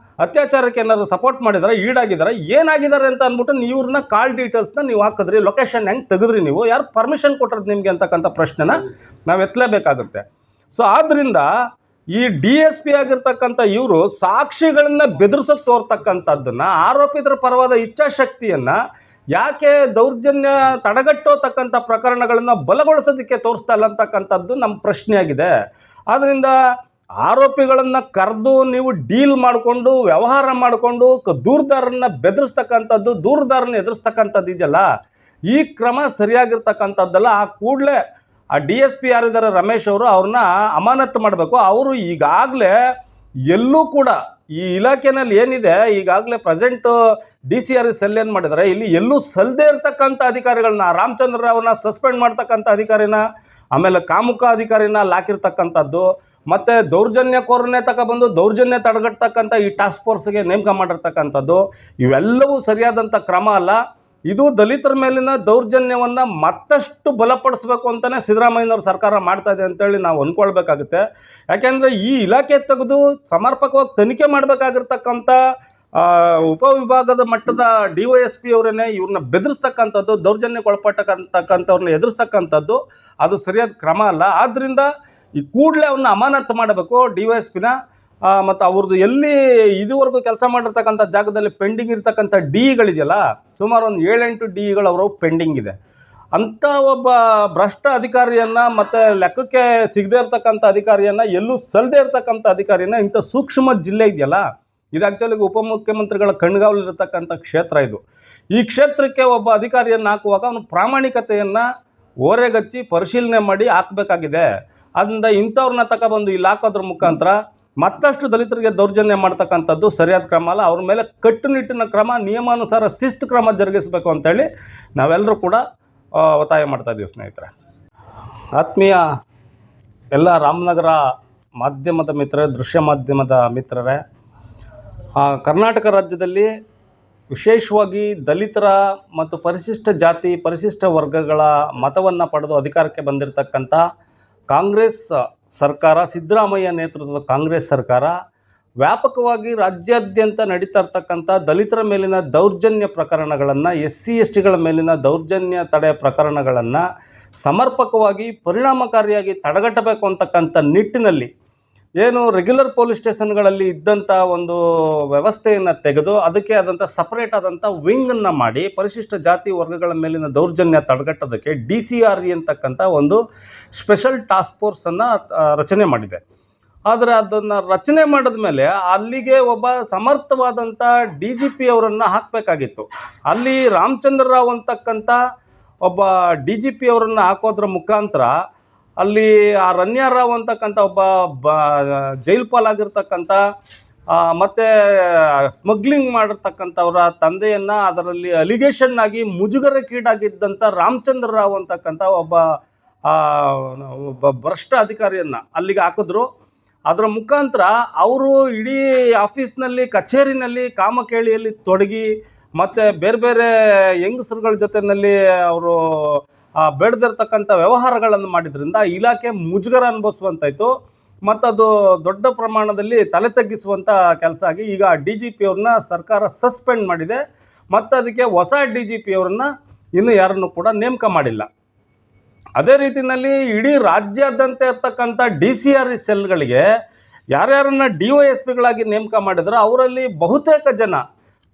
ಅತ್ಯಾಚಾರಕ್ಕೆ ಏನಾದ್ರು ಸಪೋರ್ಟ್ ಮಾಡಿದಾರೆ, ಈಡಾಗಿದ್ದಾರೆ, ಏನಾಗಿದ್ದಾರೆ ಅಂತ ಅಂದ್ಬಿಟ್ಟು ಇವ್ರನ್ನ ಕಾಲ್ ಡೀಟೇಲ್ಸ್ನ ನೀವು ಹಾಕಿದ್ರಿ, ಲೊಕೇಶನ್ ಹೆಂಗೆ ತೆಗೆದ್ರಿ ನೀವು? ಯಾರು ಪರ್ಮಿಷನ್ ಕೊಟ್ಟಿರೋದು ನಿಮಗೆ ಅಂತಕ್ಕಂಥ ಪ್ರಶ್ನೆನ ನಾವು ಎತ್ತಲೇಬೇಕಾಗುತ್ತೆ. ಸೊ ಆದ್ದರಿಂದ ಈ DSP ಆಗಿರ್ತಕ್ಕಂಥ ಇವರು ಸಾಕ್ಷಿಗಳನ್ನ ಬೆದರಿಸೋಕೆ ತೋರ್ತಕ್ಕಂಥದ್ದನ್ನು, ಆರೋಪಿತರ ಪರವಾದ ಇಚ್ಛಾಶಕ್ತಿಯನ್ನು ಯಾಕೆ ದೌರ್ಜನ್ಯ ತಡೆಗಟ್ಟೋತಕ್ಕಂಥ ಪ್ರಕರಣಗಳನ್ನು ಬಲಗೊಳಿಸೋದಕ್ಕೆ ತೋರಿಸ್ತಾ ಇಲ್ಲ ಅಂತಕ್ಕಂಥದ್ದು ನಮ್ಮ ಪ್ರಶ್ನೆಯಾಗಿದೆ. ಆದ್ದರಿಂದ ಆರೋಪಿಗಳನ್ನು ಕರೆದು ನೀವು ಡೀಲ್ ಮಾಡಿಕೊಂಡು ವ್ಯವಹಾರ ಮಾಡಿಕೊಂಡು ದೂರುದಾರನ್ನ ಬೆದರಿಸ್ತಕ್ಕಂಥದ್ದು, ದೂರುದಾರನ್ನ ಎದುರಿಸ್ತಕ್ಕಂಥದ್ದು ಇದೆಯಲ್ಲ, ಈ ಕ್ರಮ ಸರಿಯಾಗಿರ್ತಕ್ಕಂಥದ್ದಲ್ಲ. ಆ ಕೂಡಲೇ ಆ DSP ಯಾರಿದ್ದಾರೆ ರಮೇಶ್ ಅವರು, ಅವ್ರನ್ನ ಅಮಾನತ್ತು ಮಾಡಬೇಕು. ಅವರು ಈಗಾಗಲೇ ಎಲ್ಲೂ ಕೂಡ ಈ ಇಲಾಖೆನಲ್ಲಿ ಏನಿದೆ, ಈಗಾಗಲೇ ಪ್ರೆಸೆಂಟ್ DCRSL ಏನು ಮಾಡಿದ್ದಾರೆ, ಇಲ್ಲಿ ಎಲ್ಲೂ ಸಲ್ಲದೆ ಇರ್ತಕ್ಕಂಥ ಅಧಿಕಾರಿಗಳನ್ನ, ರಾಮಚಂದ್ರ ರಾವ್ನ ಸಸ್ಪೆಂಡ್ ಮಾಡ್ತಕ್ಕಂಥ ಅಧಿಕಾರಿನ, ಆಮೇಲೆ ಕಾಮುಕ ಅಧಿಕಾರಿನ ಹಾಕಿರ್ತಕ್ಕಂಥದ್ದು, ಮತ್ತು ದೌರ್ಜನ್ಯಕೋರನ್ನೇ ತಗೊಬಂದು ದೌರ್ಜನ್ಯ ತಡೆಗಟ್ಟತಕ್ಕಂಥ ಈ ಟಾಸ್ಕ್ ಫೋರ್ಸ್ಗೆ ನೇಮಕ ಮಾಡಿರ್ತಕ್ಕಂಥದ್ದು, ಇವೆಲ್ಲವೂ ಸರಿಯಾದಂಥ ಕ್ರಮ ಅಲ್ಲ. ಇದು ದಲಿತರ ಮೇಲಿನ ದೌರ್ಜನ್ಯವನ್ನು ಮತ್ತಷ್ಟು ಬಲಪಡಿಸಬೇಕು ಅಂತಲೇ ಸಿದ್ದರಾಮಯ್ಯನವ್ರ ಸರ್ಕಾರ ಮಾಡ್ತಾ ಇದೆ ಅಂತೇಳಿ ನಾವು ಅಂದ್ಕೊಳ್ಬೇಕಾಗುತ್ತೆ. ಯಾಕೆಂದರೆ ಈ ಇಲಾಖೆ ತೆಗೆದು ಸಮರ್ಪಕವಾಗಿ ತನಿಖೆ ಮಾಡಬೇಕಾಗಿರ್ತಕ್ಕಂಥ ಉಪವಿಭಾಗದ ಮಟ್ಟದ DYSP ಅವರನ್ನೇ ಇವ್ರನ್ನ ಬೆದರಿಸ್ತಕ್ಕಂಥದ್ದು, ದೌರ್ಜನ್ಯಕ್ಕೆ ಒಳಪಟ್ಟಕ್ಕಂಥವ್ರನ್ನ ಎದುರಿಸ್ತಕ್ಕಂಥದ್ದು ಅದು ಸರಿಯಾದ ಕ್ರಮ ಅಲ್ಲ. ಆದ್ದರಿಂದ ಈ ಕೂಡಲೇ ಅವ್ರನ್ನ ಅಮಾನತು ಮಾಡಬೇಕು DYSPನ. ಮತ್ತು ಅವ್ರದ್ದು ಎಲ್ಲಿ ಇದುವರೆಗೂ ಕೆಲಸ ಮಾಡಿರ್ತಕ್ಕಂಥ ಜಾಗದಲ್ಲಿ ಪೆಂಡಿಂಗ್ ಇರ್ತಕ್ಕಂಥ DEಗಳಿದೆಯಲ್ಲ, ಸುಮಾರು ಒಂದು 7-8 DEಗಳು ಅವರು ಪೆಂಡಿಂಗ್ ಇದೆ. ಅಂಥ ಒಬ್ಬ ಭ್ರಷ್ಟ ಅಧಿಕಾರಿಯನ್ನು, ಮತ್ತು ಲೆಕ್ಕಕ್ಕೆ ಸಿಗದೇ ಇರ್ತಕ್ಕಂಥ ಅಧಿಕಾರಿಯನ್ನು, ಎಲ್ಲೂ ಸಲ್ಲದೆ ಇರ್ತಕ್ಕಂಥ ಅಧಿಕಾರಿಯನ್ನು, ಇಂಥ ಸೂಕ್ಷ್ಮ ಜಿಲ್ಲೆ ಇದೆಯಲ್ಲ, ಇದು ಆ್ಯಕ್ಚುಲಿ ಉಪಮುಖ್ಯಮಂತ್ರಿಗಳ ಕಣ್ಗಾವಲಿರ್ತಕ್ಕಂಥ ಕ್ಷೇತ್ರ ಇದು. ಈ ಕ್ಷೇತ್ರಕ್ಕೆ ಒಬ್ಬ ಅಧಿಕಾರಿಯನ್ನು ಹಾಕುವಾಗ ಅವನು ಪ್ರಾಮಾಣಿಕತೆಯನ್ನು ಓರೆಗಚ್ಚಿ ಪರಿಶೀಲನೆ ಮಾಡಿ ಹಾಕಬೇಕಾಗಿದೆ. ಅದರಿಂದ ಇಂಥವ್ರನ್ನ ತಗೊಬಂದು ಇಲ್ಲಿ ಹಾಕೋದ್ರ ಮುಖಾಂತರ ಮತ್ತಷ್ಟು ದಲಿತರಿಗೆ ದೌರ್ಜನ್ಯ ಮಾಡ್ತಕ್ಕಂಥದ್ದು ಸರಿಯಾದ ಕ್ರಮ ಅಲ್ಲ. ಅವ್ರ ಮೇಲೆ ಕಟ್ಟುನಿಟ್ಟಿನ ಕ್ರಮ, ನಿಯಮಾನುಸಾರ ಶಿಸ್ತು ಕ್ರಮ ಜರುಗಿಸಬೇಕು ಅಂತೇಳಿ ನಾವೆಲ್ಲರೂ ಕೂಡ ಒತ್ತಾಯ ಮಾಡ್ತಾ ಇದ್ದೀವಿ ಸ್ನೇಹಿತರೆ. ಆತ್ಮೀಯ ಎಲ್ಲ ರಾಮನಗರ ಮಾಧ್ಯಮದ ಮಿತ್ರರೇ, ದೃಶ್ಯ ಮಾಧ್ಯಮದ ಮಿತ್ರರೇ, ಕರ್ನಾಟಕ ರಾಜ್ಯದಲ್ಲಿ ವಿಶೇಷವಾಗಿ ದಲಿತರ ಮತ್ತು ಪರಿಶಿಷ್ಟ ಜಾತಿ ಪರಿಶಿಷ್ಟ ವರ್ಗಗಳ ಮತವನ್ನು ಪಡೆದು ಅಧಿಕಾರಕ್ಕೆ ಬಂದಿರತಕ್ಕಂಥ ಕಾಂಗ್ರೆಸ್ ಸರ್ಕಾರ, ಸಿದ್ದರಾಮಯ್ಯ ನೇತೃತ್ವದ ಕಾಂಗ್ರೆಸ್ ಸರ್ಕಾರ ವ್ಯಾಪಕವಾಗಿ ರಾಜ್ಯಾದ್ಯಂತ ನಡೀತಾ ಇರ್ತಕ್ಕಂಥ ದಲಿತರ ಮೇಲಿನ ದೌರ್ಜನ್ಯ ಪ್ರಕರಣಗಳನ್ನು, SC STಗಳ ಮೇಲಿನ ದೌರ್ಜನ್ಯ ತಡೆ ಪ್ರಕರಣಗಳನ್ನು ಸಮರ್ಪಕವಾಗಿ ಪರಿಣಾಮಕಾರಿಯಾಗಿ ತಡೆಗಟ್ಟಬೇಕು ಅಂತಕ್ಕಂಥ ನಿಟ್ಟಿನಲ್ಲಿ ಏನು ರೆಗ್ಯುಲರ್ ಪೊಲೀಸ್ ಸ್ಟೇಷನ್ಗಳಲ್ಲಿ ಇದ್ದಂಥ ಒಂದು ವ್ಯವಸ್ಥೆಯನ್ನು ತೆಗೆದು ಅದಕ್ಕೆ ಆದಂಥ ಸಪ್ರೇಟ್ ಆದಂಥ ವಿಂಗನ್ನು ಮಾಡಿ ಪರಿಶಿಷ್ಟ ಜಾತಿ ವರ್ಗಗಳ ಮೇಲಿನ ದೌರ್ಜನ್ಯ ತಡೆಗಟ್ಟೋದಕ್ಕೆ DCRE ಅಂತಕ್ಕಂಥ ಒಂದು ಸ್ಪೆಷಲ್ ಟಾಸ್ಕ್ ಫೋರ್ಸನ್ನು ರಚನೆ ಮಾಡಿದೆ. ಆದರೆ ಅದನ್ನು ರಚನೆ ಮಾಡಿದ ಮೇಲೆ ಅಲ್ಲಿಗೆ ಒಬ್ಬ ಸಮರ್ಥವಾದಂಥ DGP ಅವರನ್ನು ಹಾಕಬೇಕಾಗಿತ್ತು. ಅಲ್ಲಿ ರಾಮಚಂದ್ರ ರಾವ್ ಅಂತಕ್ಕಂಥ ಒಬ್ಬ DGP ಅವರನ್ನು ಹಾಕೋದ್ರ ಮುಖಾಂತರ ಅಲ್ಲಿ ಆ ರನ್ಯಾ ರಾವ್ ಅಂತಕ್ಕಂಥ ಒಬ್ಬ ಜೈಲ್ ಪಾಲಾಗಿರ್ತಕ್ಕಂಥ ಮತ್ತು ಸ್ಮಗ್ಲಿಂಗ್ ಮಾಡಿರ್ತಕ್ಕಂಥವರ ತಂದೆಯನ್ನು ಅದರಲ್ಲಿ ಅಲಿಗೇಷನ್ ಆಗಿ ಮುಜುಗರಕ್ಕೀಡಾಗಿದ್ದಂಥ ರಾಮಚಂದ್ರ ರಾವ್ ಅಂತಕ್ಕಂಥ ಒಬ್ಬ ಭ್ರಷ್ಟ ಅಧಿಕಾರಿಯನ್ನು ಅಲ್ಲಿಗೆ ಹಾಕಿದ್ರು. ಅದರ ಮುಖಾಂತರ ಅವರು ಇಡೀ ಆಫೀಸ್ನಲ್ಲಿ, ಕಚೇರಿನಲ್ಲಿ ಕಾಮಕೇಳಿಯಲ್ಲಿ ತೊಡಗಿ ಮತ್ತು ಬೇರೆ ಬೇರೆ ಹೆಂಗಸರುಗಳ ಜೊತೆಯಲ್ಲಿ ಅವರು ಬೇಡದಿರ್ತಕ್ಕಂಥ ವ್ಯವಹಾರಗಳನ್ನು ಮಾಡಿದ್ರಿಂದ ಇಲಾಖೆ ಮುಜುಗರ ಅನುಭವಿಸುವಂತಾಯಿತು. ಮತ್ತು ಅದು ದೊಡ್ಡ ಪ್ರಮಾಣದಲ್ಲಿ ತಲೆ ತಗ್ಗಿಸುವಂಥ ಕೆಲಸ ಆಗಿ ಈಗ DGP ಅವ್ರನ್ನ ಸರ್ಕಾರ ಸಸ್ಪೆಂಡ್ ಮಾಡಿದೆ. ಮತ್ತು ಅದಕ್ಕೆ ಹೊಸ DGP ಅವರನ್ನ ಇನ್ನೂ ಯಾರನ್ನು ಕೂಡ ನೇಮಕ ಮಾಡಿಲ್ಲ. ಅದೇ ರೀತಿಯಲ್ಲಿ ಇಡೀ ರಾಜ್ಯಾದ್ಯಂತ ಇರ್ತಕ್ಕಂಥ DCRE ಸೆಲ್ಗಳಿಗೆ ಯಾರ್ಯಾರನ್ನ DYSPಗಳಾಗಿ ನೇಮಕ ಮಾಡಿದ್ರೆ ಅವರಲ್ಲಿ ಬಹುತೇಕ ಜನ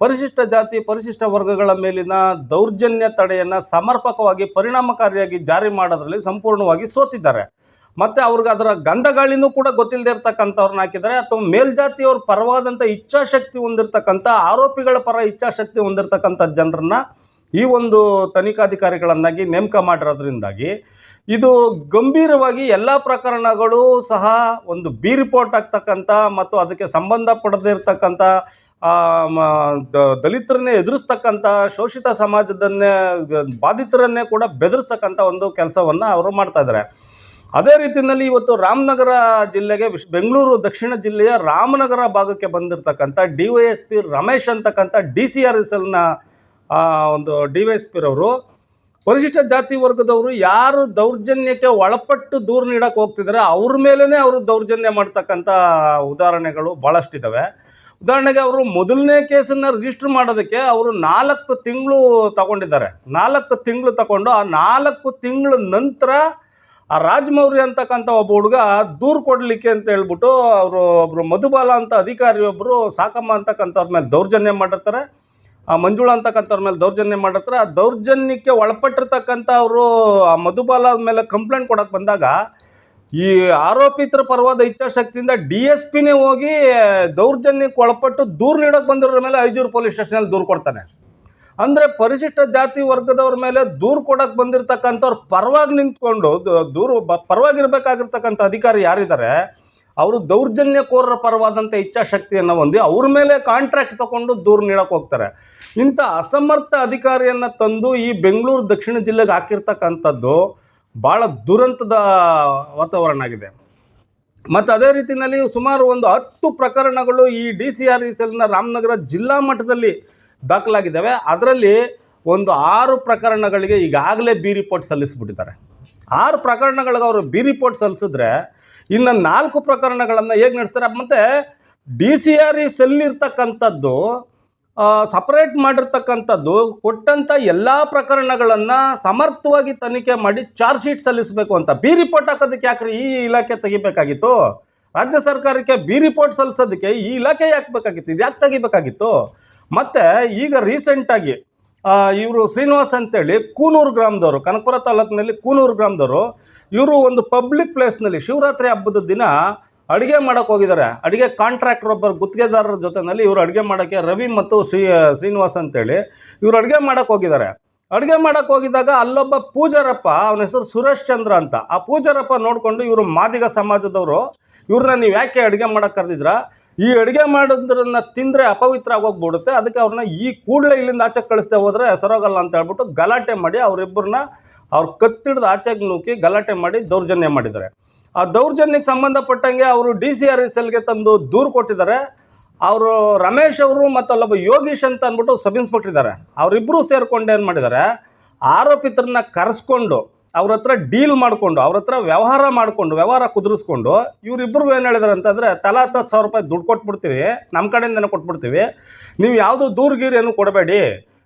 ಪರಿಶಿಷ್ಟ ಜಾತಿ ಪರಿಶಿಷ್ಟ ವರ್ಗಗಳ ಮೇಲಿನ ದೌರ್ಜನ್ಯ ತಡೆಯನ್ನು ಸಮರ್ಪಕವಾಗಿ ಪರಿಣಾಮಕಾರಿಯಾಗಿ ಜಾರಿ ಮಾಡೋದ್ರಲ್ಲಿ ಸಂಪೂರ್ಣವಾಗಿ ಸೋತಿದ್ದಾರೆ. ಮತ್ತು ಅವ್ರಿಗೆ ಅದರ ಗಂಧಗಾಳಿನೂ ಕೂಡ ಗೊತ್ತಿಲ್ಲದೆ ಇರ್ತಕ್ಕಂಥವ್ರನ್ನ ಹಾಕಿದ್ದಾರೆ. ಅಥವಾ ಮೇಲ್ಜಾತಿಯವ್ರ ಪರವಾದಂಥ ಇಚ್ಛಾಶಕ್ತಿ ಹೊಂದಿರತಕ್ಕಂಥ, ಆರೋಪಿಗಳ ಪರ ಇಚ್ಛಾಶಕ್ತಿ ಹೊಂದಿರತಕ್ಕಂಥ ಜನರನ್ನು ಈ ಒಂದು ತನಿಖಾಧಿಕಾರಿಗಳನ್ನಾಗಿ ನೇಮಕ ಮಾಡಿರೋದ್ರಿಂದಾಗಿ ಇದು ಗಂಭೀರವಾಗಿ ಎಲ್ಲ ಪ್ರಕರಣಗಳು ಸಹ ಒಂದು B ರಿಪೋರ್ಟ್ ಆಗ್ತಕ್ಕಂಥ ಮತ್ತು ಅದಕ್ಕೆ ಸಂಬಂಧಪಡದಿರ್ತಕ್ಕಂಥ ದಲಿತರನ್ನೇ ಎದುರಿಸ್ತಕ್ಕಂಥ, ಶೋಷಿತ ಸಮಾಜದನ್ನೇ ಬಾಧಿತರನ್ನೇ ಕೂಡ ಬೆದರಿಸ್ತಕ್ಕಂಥ ಒಂದು ಕೆಲಸವನ್ನು ಅವರು ಮಾಡ್ತಾಯಿದ್ದಾರೆ. ಅದೇ ರೀತಿಯಲ್ಲಿ ಇವತ್ತು ರಾಮನಗರ ಜಿಲ್ಲೆಗೆ, ಬೆಂಗಳೂರು ದಕ್ಷಿಣ ಜಿಲ್ಲೆಯ ರಾಮನಗರ ಭಾಗಕ್ಕೆ ಬಂದಿರತಕ್ಕಂಥ DYSP ರಮೇಶ್ ಅಂತಕ್ಕಂಥ DCRE ಸೆಲ್ನ ಒಂದು DYSP ರವರು ಪರಿಶಿಷ್ಟ ಜಾತಿ ವರ್ಗದವರು ಯಾರು ದೌರ್ಜನ್ಯಕ್ಕೆ ಒಳಪಟ್ಟು ದೂರು ನೀಡಕ್ಕೆ ಹೋಗ್ತಿದ್ದಾರೆ ಅವ್ರ ಮೇಲೇ ಅವರು ದೌರ್ಜನ್ಯ ಮಾಡ್ತಕ್ಕಂಥ ಉದಾಹರಣೆಗಳು ಭಾಳಷ್ಟಿದ್ದಾವೆ. ಉದಾಹರಣೆಗೆ ಅವರು ಮೊದಲನೇ ಕೇಸನ್ನು ರಿಜಿಸ್ಟರ್ ಮಾಡೋದಕ್ಕೆ ಅವರು 4 ತಿಂಗಳು ತಗೊಂಡಿದ್ದಾರೆ. 4 ತಿಂಗಳು ತಗೊಂಡು ಆ 4 ತಿಂಗಳ ನಂತರ ಆ ರಾಜಮೌರ್ಯ ಅಂತಕ್ಕಂಥ ಒಬ್ಬ ಹುಡುಗ ದೂರು ಕೊಡಲಿಕ್ಕೆ ಅಂತ ಹೇಳ್ಬಿಟ್ಟು ಅವರು ಒಬ್ಬರು ಮಧುಬಾಲ ಅಂತ ಅಧಿಕಾರಿ ಒಬ್ಬರು ಸಾಕಮ್ಮ ಅಂತಕ್ಕಂಥವ್ರ ಮೇಲೆ ದೌರ್ಜನ್ಯ ಮಾಡಿರ್ತಾರೆ, ಆ ಮಂಜುಳಾ ಅಂತಕ್ಕಂಥವ್ರ ಮೇಲೆ ದೌರ್ಜನ್ಯ ಮಾಡಿರ್ತಾರೆ. ಆ ದೌರ್ಜನ್ಯಕ್ಕೆ ಒಳಪಟ್ಟಿರ್ತಕ್ಕಂಥ ಅವರು ಆ ಮಧುಬಾಲ ಮೇಲೆ ಕಂಪ್ಲೇಂಟ್ ಕೊಡೋಕ್ಕೆ ಬಂದಾಗ ಈ ಆರೋಪಿತರ ಪರವಾದ ಇಚ್ಛಾಶಕ್ತಿಯಿಂದ DSPನೇ ಹೋಗಿ ದೌರ್ಜನ್ಯಕ್ಕೆ ಒಳಪಟ್ಟು ದೂರು ನೀಡೋಕ್ಕೆ ಬಂದಿರೋರ ಮೇಲೆ ಐಜೂರು ಪೊಲೀಸ್ ಸ್ಟೇಷನಲ್ಲಿ ದೂರು ಕೊಡ್ತಾನೆ. ಅಂದರೆ ಪರಿಶಿಷ್ಟ ಜಾತಿ ವರ್ಗದವ್ರ ಮೇಲೆ ದೂರು ಕೊಡೋಕ್ಕೆ ಬಂದಿರತಕ್ಕಂಥವ್ರು ಪರವಾಗಿ ನಿಂತ್ಕೊಂಡು ಪರವಾಗಿರ್ಬೇಕಾಗಿರ್ತಕ್ಕಂಥ ಅಧಿಕಾರಿ ಯಾರಿದ್ದಾರೆ ಅವರು ದೌರ್ಜನ್ಯಕೋರರ ಪರವಾದಂಥ ಇಚ್ಛಾಶಕ್ತಿಯನ್ನು ಹೊಂದಿ ಅವ್ರ ಮೇಲೆ ಕಾಂಟ್ರಾಕ್ಟ್ ತಗೊಂಡು ದೂರು ನೀಡೋಕ್ಕೆ ಹೋಗ್ತಾರೆ. ಇಂಥ ಅಸಮರ್ಥ ಅಧಿಕಾರಿಯನ್ನು ತಂದು ಈ ಬೆಂಗಳೂರು ದಕ್ಷಿಣ ಜಿಲ್ಲೆಗೆ ಹಾಕಿರ್ತಕ್ಕಂಥದ್ದು ಭಾಳ ದುರಂತದ ವಾತಾವರಣ ಆಗಿದೆ. ಮತ್ತು ಅದೇ ರೀತಿಯಲ್ಲಿ ಸುಮಾರು ಒಂದು 10 ಪ್ರಕರಣಗಳು ಈ DCRE ಸೆಲ್ನ ರಾಮನಗರ ಜಿಲ್ಲಾ ಮಟ್ಟದಲ್ಲಿ ದಾಖಲಾಗಿದ್ದಾವೆ. ಅದರಲ್ಲಿ ಒಂದು 6 ಪ್ರಕರಣಗಳಿಗೆ ಈಗಾಗಲೇ B ರಿಪೋರ್ಟ್ ಸಲ್ಲಿಸಿಬಿಟ್ಟಿದ್ದಾರೆ. 6 ಪ್ರಕರಣಗಳಿಗೆ ಅವರು B ರಿಪೋರ್ಟ್ ಸಲ್ಲಿಸಿದ್ರೆ ಇನ್ನು 4 ಪ್ರಕರಣಗಳನ್ನು ಹೇಗೆ ನಡೆಸ್ತಾರೆ? ಮತ್ತು DCRE ಸೆಲ್ ಇರ್ತಕ್ಕಂಥದ್ದು ಸಪ್ರೇಟ್ ಮಾಡಿರ್ತಕ್ಕಂಥದ್ದು ಕೊಟ್ಟಂಥ ಎಲ್ಲ ಪ್ರಕರಣಗಳನ್ನು ಸಮರ್ಥವಾಗಿ ತನಿಖೆ ಮಾಡಿ ಚಾರ್ಜ್ ಶೀಟ್ ಸಲ್ಲಿಸಬೇಕು ಅಂತ. B ರಿಪೋರ್ಟ್ ಹಾಕೋದಕ್ಕೆ ಯಾಕ್ರಿ ಈ ಇಲಾಖೆ ತೆಗಿಬೇಕಾಗಿತ್ತು? ರಾಜ್ಯ ಸರ್ಕಾರಕ್ಕೆ B ರಿಪೋರ್ಟ್ ಸಲ್ಲಿಸೋದಕ್ಕೆ ಈ ಇಲಾಖೆ ಯಾಕೆ ಬೇಕಾಗಿತ್ತು? ಇದು ಯಾಕೆ ತೆಗಿಬೇಕಾಗಿತ್ತು? ಮತ್ತು ಈಗ ರೀಸೆಂಟಾಗಿ ಇವರು ಶ್ರೀನಿವಾಸ್ ಅಂತೇಳಿ ಕೂನೂರು ಗ್ರಾಮದವರು, ಕನಕಪುರ ತಾಲೂಕಿನಲ್ಲಿ ಕೂನೂರು ಗ್ರಾಮದವರು, ಇವರು ಒಂದು ಪಬ್ಲಿಕ್ ಪ್ಲೇಸ್ನಲ್ಲಿ ಶಿವರಾತ್ರಿ ಹಬ್ಬದ ದಿನ ಅಡುಗೆ ಮಾಡೋಕ್ಕೆ ಹೋಗಿದ್ದಾರೆ. ಅಡುಗೆ ಕಾಂಟ್ರಾಕ್ಟರ್ ಒಬ್ಬರು ಗುತ್ತಿಗೆದಾರರ ಜೊತೆಯಲ್ಲಿ ಇವರು ಅಡುಗೆ ಮಾಡೋಕ್ಕೆ ರವಿ ಮತ್ತು ಶ್ರೀನಿವಾಸ್ ಅಂತೇಳಿ ಇವರು ಅಡುಗೆ ಮಾಡೋಕ್ಕೆ ಹೋಗಿದ್ದಾರೆ. ಅಡುಗೆ ಮಾಡೋಕ್ಕೆ ಹೋಗಿದ್ದಾಗ ಅಲ್ಲೊಬ್ಬ ಪೂಜಾರಪ್ಪ, ಅವನ ಹೆಸರು ಸುರೇಶ್ ಚಂದ್ರ ಅಂತ, ಆ ಪೂಜಾರಪ್ಪ ನೋಡಿಕೊಂಡು ಇವರು ಮಾದಿಗ ಸಮಾಜದವರು ಇವ್ರನ್ನ ನೀವು ಯಾಕೆ ಅಡುಗೆ ಮಾಡೋಕ್ಕೆ ಕರೆದಿದ್ರ, ಈ ಅಡುಗೆ ಮಾಡೋದ್ರನ್ನ ತಿಂದರೆ ಅಪವಿತ್ರ ಆಗೋಗ್ಬಿಡುತ್ತೆ, ಅದಕ್ಕೆ ಅವ್ರನ್ನ ಈ ಕೂಡಲೇ ಇಲ್ಲಿಂದ ಆಚೆಗೆ ಕಳಿಸ್ದೆ ಹೋದರೆ ಸರೋಗಲ್ಲ ಅಂತ ಹೇಳ್ಬಿಟ್ಟು ಗಲಾಟೆ ಮಾಡಿ ಅವರಿಬ್ಬರನ್ನ ಅವ್ರು ಕತ್ತಿಡ್ದು ಆಚೆಗೆ ನೂಕಿ ಗಲಾಟೆ ಮಾಡಿ ದೌರ್ಜನ್ಯ ಮಾಡಿದ್ದಾರೆ. ಆ ದೌರ್ಜನ್ಯಕ್ಕೆ ಸಂಬಂಧಪಟ್ಟಂಗೆ ಅವರು DCRSLಗೆ ತಂದು ದೂರು ಕೊಟ್ಟಿದ್ದಾರೆ. ಅವರು ರಮೇಶ್ ಅವರು ಮತ್ತು ಅಲ್ಲೊಬ್ಬ ಯೋಗೀಶ್ ಅಂತ ಅಂದ್ಬಿಟ್ಟು ಸಬ್ ಇನ್ಸ್ಪೆಕ್ಟರ್ ಇದ್ದಾರೆ. ಅವರಿಬ್ಬರು ಸೇರಿಕೊಂಡು ಏನು ಮಾಡಿದ್ದಾರೆ, ಆರೋಪಿತರನ್ನ ಕರೆಸ್ಕೊಂಡು ಅವ್ರ ಹತ್ರ ಡೀಲ್ ಮಾಡಿಕೊಂಡು ಅವ್ರ ಹತ್ರ ವ್ಯವಹಾರ ಕುದುರಿಸ್ಕೊಂಡು ಇವರಿಬ್ಬರಿಗೂ ಏನು ಹೇಳಿದಾರೆ ಅಂತಂದರೆ, ತಲಾ 10,000 ರೂಪಾಯಿ ದುಡ್ಡು ಕೊಟ್ಬಿಡ್ತೀವಿ, ನಮ್ಮ ಕಡೆಯಿಂದನೇ ಕೊಟ್ಬಿಡ್ತೀವಿ, ನೀವು ಯಾವುದೂ ದೂರುಗೀರೇನು ಕೊಡಬೇಡಿ,